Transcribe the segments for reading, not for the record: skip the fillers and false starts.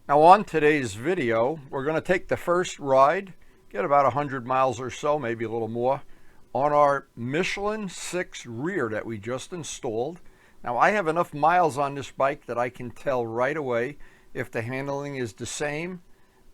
Now on today's video, we're going to take the first ride, get about 100 miles or so, maybe a little more, on our Michelin 6 rear that we just installed. Now I have enough miles on this bike that I can tell right away if the handling is the same,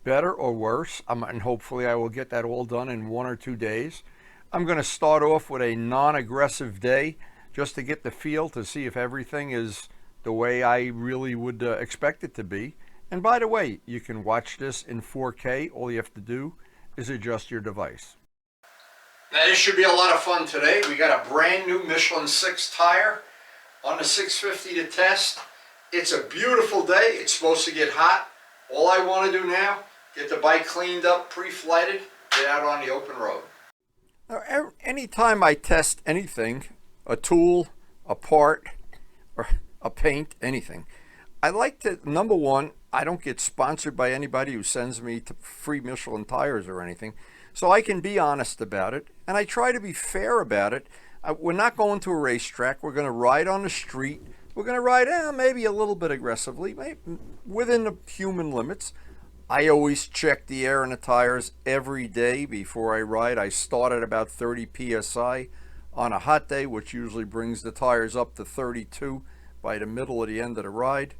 better, or worse, and hopefully I will get that all done in 1 or 2 days. I'm going to start off with a non-aggressive day just to get the feel to see if everything is the way I really would expect it to be. And by the way, you can watch this in 4K. All you have to do is adjust your device. Now this should be a lot of fun today. We got a brand new Michelin 6 tire on the 650 to test. It's a beautiful day. It's supposed to get hot. All I want to do now, get the bike cleaned up, pre-flighted, get out on the open road. Now, anytime I test anything, a tool, a part, or a paint, anything, I like to, number one, I don't get sponsored by anybody who sends me to free Michelin tires or anything, so I can be honest about it, and I try to be fair about it. We're not going to a racetrack. We're going to ride on the street. We're going to ride maybe a little bit aggressively, maybe within the human limits. I always check the air in the tires every day before I ride. I start at about 30 psi on a hot day, which usually brings the tires up to 32 by the middle or the end of the ride.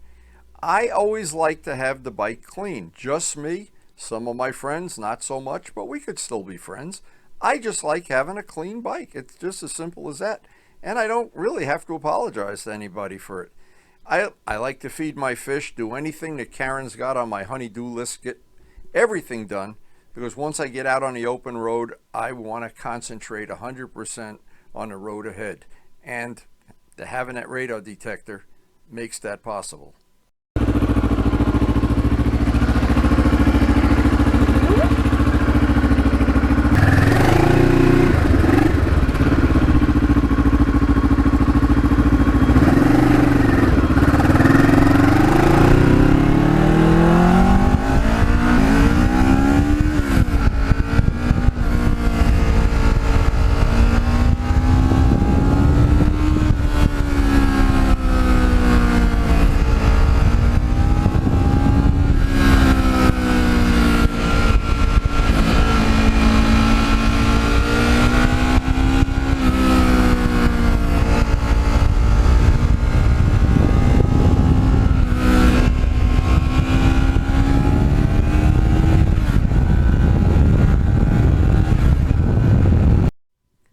I always like to have the bike clean. Just me. Some of my friends, not so much, but we could still be friends. I just like having a clean bike. It's just as simple as that. And I don't really have to apologize to anybody for it. I like to feed my fish, do anything that Karen's got on my honey-do list, get everything done, because once I get out on the open road, I want to concentrate 100% on the road ahead. And having that radar detector makes that possible.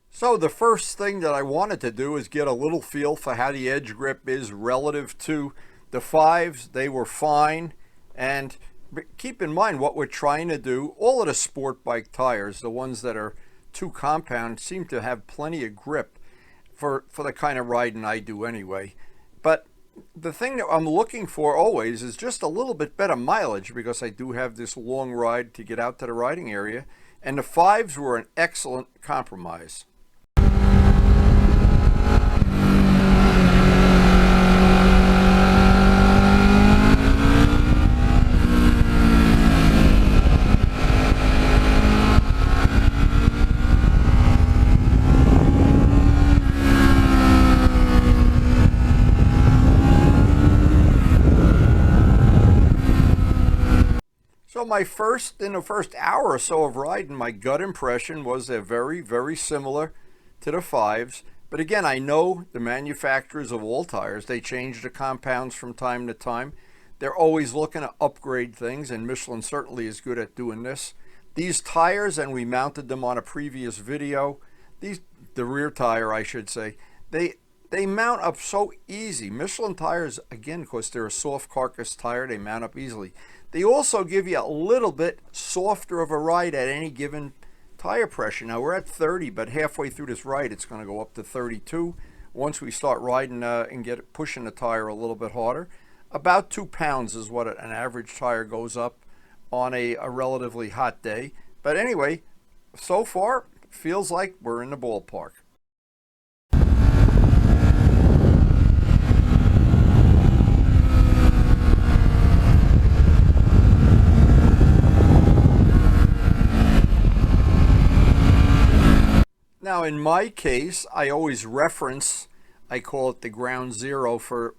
So the first thing that I wanted to do is get a little feel for how the edge grip is relative to the 5s. They were fine. And keep in mind what we're trying to do. All of the sport bike tires, the ones that are too compound, seem to have plenty of grip for the kind of riding I do anyway. But the thing that I'm looking for always is just a little bit better mileage, because I do have this long ride to get out to the riding area. And the 5s were an excellent compromise. So in the first hour or so of riding, my gut impression was they're very, very similar to the 5s. But again, I know the manufacturers of all tires, they change the compounds from time to time. They're always looking to upgrade things, and Michelin certainly is good at doing this. These tires, and we mounted them on a previous video, the rear tire I should say, they mount up so easy. Michelin tires, again, because they're a soft carcass tire, they mount up easily. They also give you a little bit softer of a ride at any given tire pressure. Now we're at 30, but halfway through this ride it's going to go up to 32. Once we start riding and pushing the tire a little bit harder, about 2 pounds is what an average tire goes up on a relatively hot day. But anyway, so far feels like we're in the ballpark. Now in my case, I always reference, I call it the ground zero for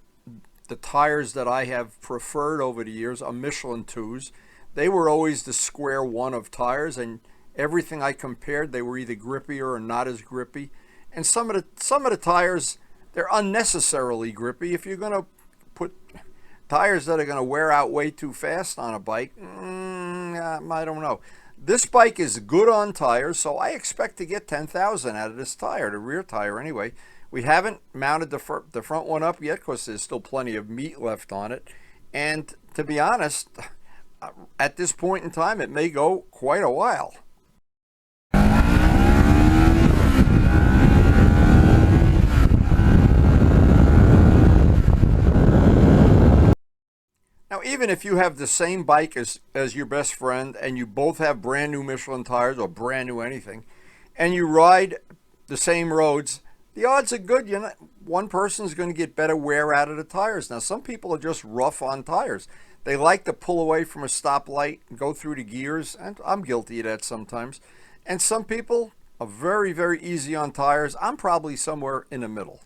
the tires that I have preferred over the years are Michelin 2s. They were always the square one of tires, and everything I compared, they were either grippier or not as grippy. And some of the tires, they're unnecessarily grippy. If you're going to put tires that are going to wear out way too fast on a bike, I don't know. This bike is good on tires, so I expect to get 10,000 out of this tire, the rear tire anyway. We haven't mounted the front one up yet because there's still plenty of meat left on it. And to be honest, at this point in time, it may go quite a while. Now, even if you have the same bike as your best friend and you both have brand new Michelin tires or brand new anything, and you ride the same roads, the odds are good one person's going to get better wear out of the tires. Now, some people are just rough on tires. They like to pull away from a stoplight and go through the gears, and I'm guilty of that sometimes. And some people are very, very easy on tires. I'm probably somewhere in the middle.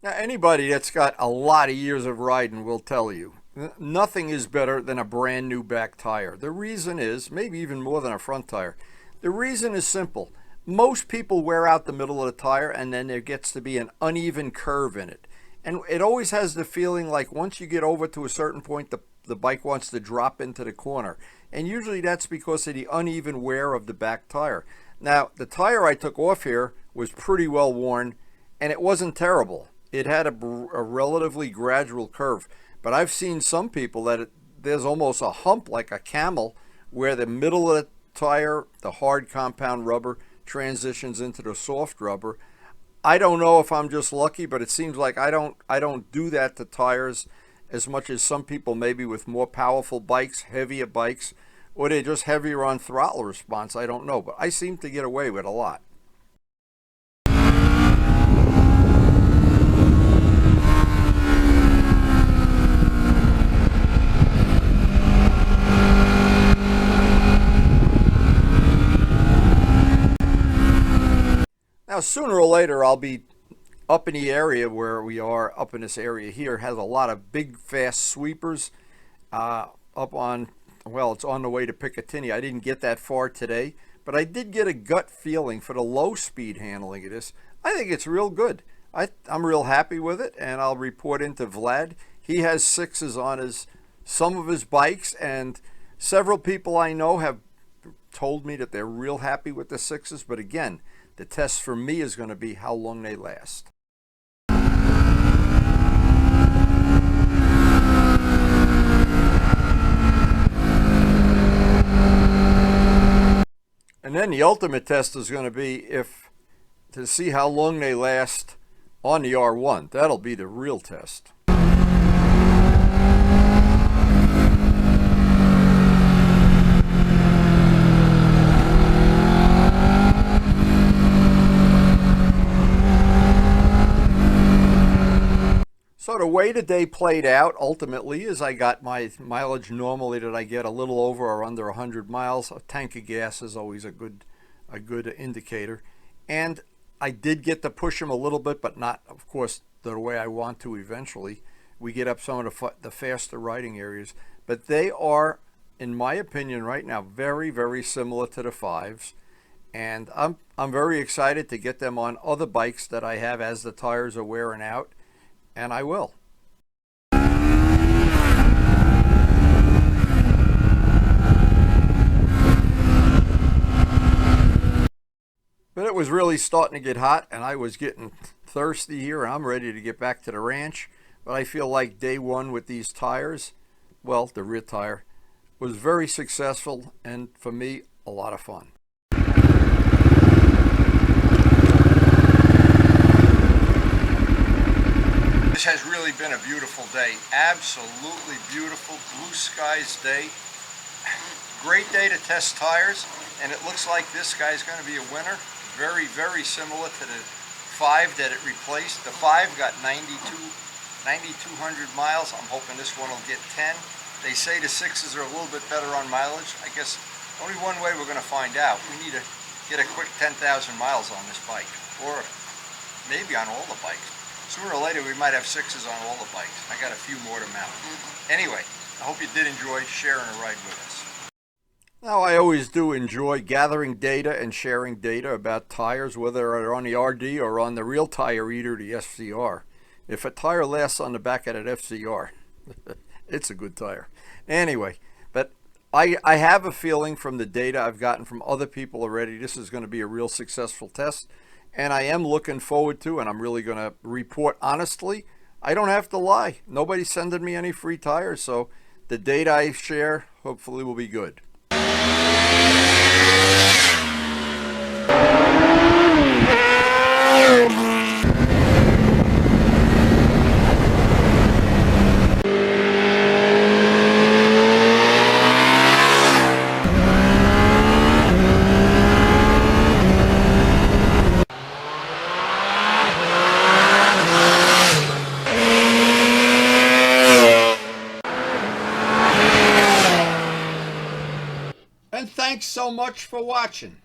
Now, anybody that's got a lot of years of riding will tell you, nothing is better than a brand new back tire. The reason is, maybe even more than a front tire, the reason is simple. Most people wear out the middle of the tire and then there gets to be an uneven curve in it. And it always has the feeling like once you get over to a certain point, the bike wants to drop into the corner. And usually that's because of the uneven wear of the back tire. Now, the tire I took off here was pretty well worn and it wasn't terrible. It had a relatively gradual curve, but I've seen some people that there's almost a hump like a camel where the middle of the tire, the hard compound rubber, transitions into the soft rubber. I don't know if I'm just lucky, but it seems like I don't do that to tires as much as some people maybe with more powerful bikes, heavier bikes, or they're just heavier on throttle response. I don't know, but I seem to get away with a lot. Now, sooner or later, I'll be up in the area where we are, up in this area here, has a lot of big, fast sweepers up on, well, it's on the way to Picatinny. I didn't get that far today, but I did get a gut feeling for the low-speed handling of this. I think it's real good. I'm real happy with it, and I'll report into Vlad. He has 6s on some of his bikes, and several people I know have told me that they're real happy with the 6s, but again, the test for me is going to be how long they last. And then the ultimate test is going to be to see how long they last on the R1. That'll be the real test. So the way the day played out ultimately is I got my mileage normally that I get a little over or under 100 miles. A tank of gas is always a good indicator. And I did get to push them a little bit, but not, of course, the way I want to eventually. We get up some of the faster riding areas. But they are, in my opinion right now, very, very similar to the 5s. And I'm very excited to get them on other bikes that I have as the tires are wearing out. And I will. But it was really starting to get hot and I was getting thirsty here and I'm ready to get back to the ranch. But I feel like day one with these tires, well, the rear tire, was very successful and for me, a lot of fun. This has really been a beautiful day. Absolutely beautiful, blue skies day. Great day to test tires, and it looks like this guy's going to be a winner. Very, very similar to the 5 that it replaced. The 5 got 9,200 miles. I'm hoping this one will get 10. They say the 6s are a little bit better on mileage. I guess only one way we're going to find out. We need to get a quick 10,000 miles on this bike, or maybe on all the bikes. Sooner or later we might have 6s on all the bikes. I got a few more to mount. Anyway, I hope you did enjoy sharing a ride with us. Now, I always do enjoy gathering data and sharing data about tires, whether they're on the RD or on the real tire eater, the FCR. If a tire lasts on the back of that FCR, it's a good tire. Anyway, but I have a feeling from the data I've gotten from other people already, this is going to be a real successful test. And I am looking forward to, and I'm really going to report honestly. I don't have to lie. Nobody's sending me any free tires, so the data I share hopefully will be good. And thanks so much for watching.